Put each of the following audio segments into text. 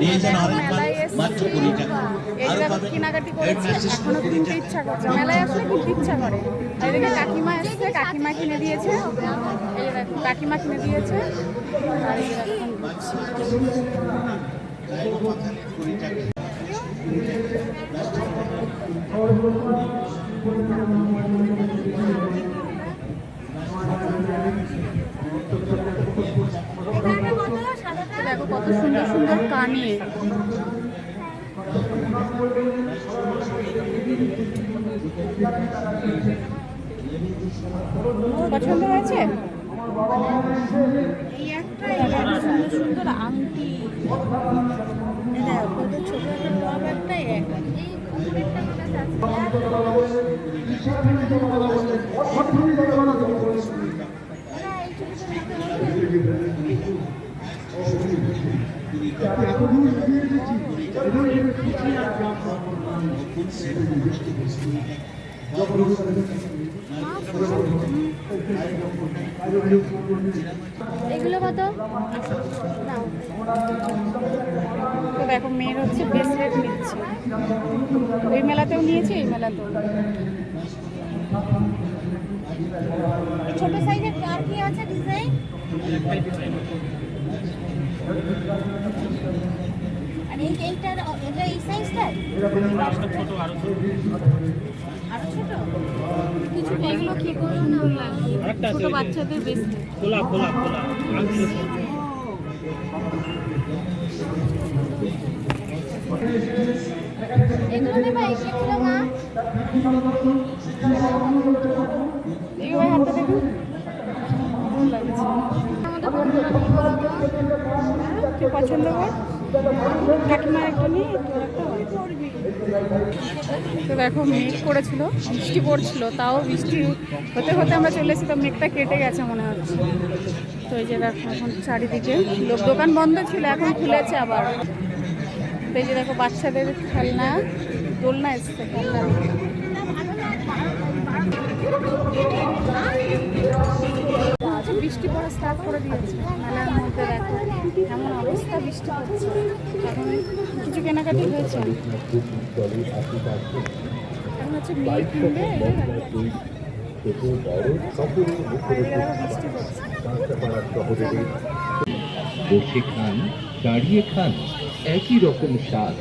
নিয়ে যান অরেঞ্জ মাত্র 20 টাকা। কেনাকাটি করেছে, এখনো কিনতে ইচ্ছা করছে, মেলায় আসলে কিনতে ইচ্ছা করে। এদিকে কাকিমা এসছে, কাকিমা কিনে দিয়েছে, এই দেখো কাকিমা কিনে দিয়েছে। আর এই দেখো দেখো কত সুন্দর সুন্দর কানের। পছন্দ হয়েছে? এই একটা সুন্দর সুন্দর আংটি, কত ছোট একটা টপ, একটা এগুলো কত? তো দেখো মেয়ের হচ্ছে ব্রেসলেট নিচ্ছে, ওই মেলাতেও নিয়েছে, এই মেলাতেও। ছোট সাইজের আর কি আছে ডিজাইন? আর এইটার এটা এই সাইজটা ছোট, আরো ছোট কিছু। এগুলো কি করে সুন্দর লাগে, ছোট বাচ্চাদের বেশি খোলা খোলা খোলা। এগুলো নেবা, এগুলো না এগুলো হাতে দেখুন কি পছন্দ কর। কাকিমা একটা নিয়ে তো দেখো মেঘ করেছিল, বৃষ্টি পড়ছিল, তাও বৃষ্টি হতে হতে আমরা চলে এসেছি, তো মেঘটা কেটে গেছে মনে হচ্ছে। তো এই যে দেখো এখন চারিদিকে লোক, দোকান বন্ধ ছিল, এখন খুলেছে আবার। তো এই যে দেখো বাচ্চাদের খেলনা, দোলনা এসছে, খেলনা বৃষ্টি পড়া স্টার্ট করে দিয়েছে মেলার মধ্যে। দেখো এমন অবস্থা, বৃষ্টি পড়ছে। এখন কিছু কেনাকাটি হয়েছে, এখন হচ্ছে মেয়ে কিনবে। বসে খান, দাঁড়িয়ে খান, একই রকম স্বাদ।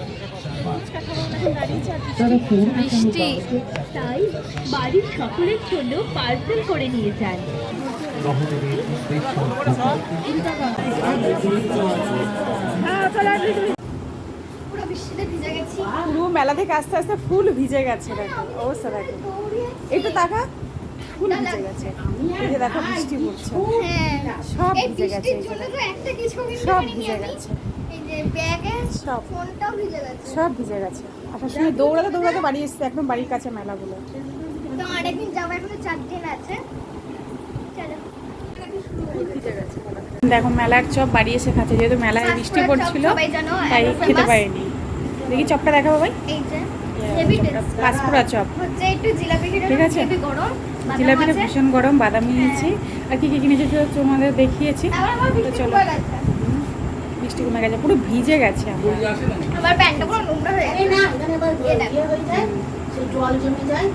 বৃষ্টি, তাই বাড়ির সকলের জন্য পার্সেল করে নিয়ে যান। পুরো মেলা থেকে আস্তে আস্তে ফুল ভিজে গেছে, দেখো অবস্থা দেখো। একটু টাকা ফুল ভিজে গেছে, এই যে দেখো বৃষ্টি পড়ছে, সব ভিজে গেছে, সব ভিজে গেছে, সব ভিজে গেছে। আসার সময় দৌড়াতে দৌড়াতে বাড়ি এসছে, একদম বাড়ির কাছে মেলাগুলো। দেখো মেলার চপ বাড়ি এসে খাচ্ছে, যেহেতু মেলায় বৃষ্টি পড়ছিল তাই খেতে পারিনি। দেখি চপটা দেখাবো ভাই, পাঁচপুরা চপ, ঠিক আছে। জিলাপিটা ভীষণ গরম, বাদামি নিয়েছি, আর কি কি কিনেছি তোমাদের দেখিয়েছি। তো চলো, বৃষ্টি কমে গেছে, পুরো ভিজে গেছে আমার প্যান্টটা পুরো নোংরা হয়ে গেছে। জল জমে যায়।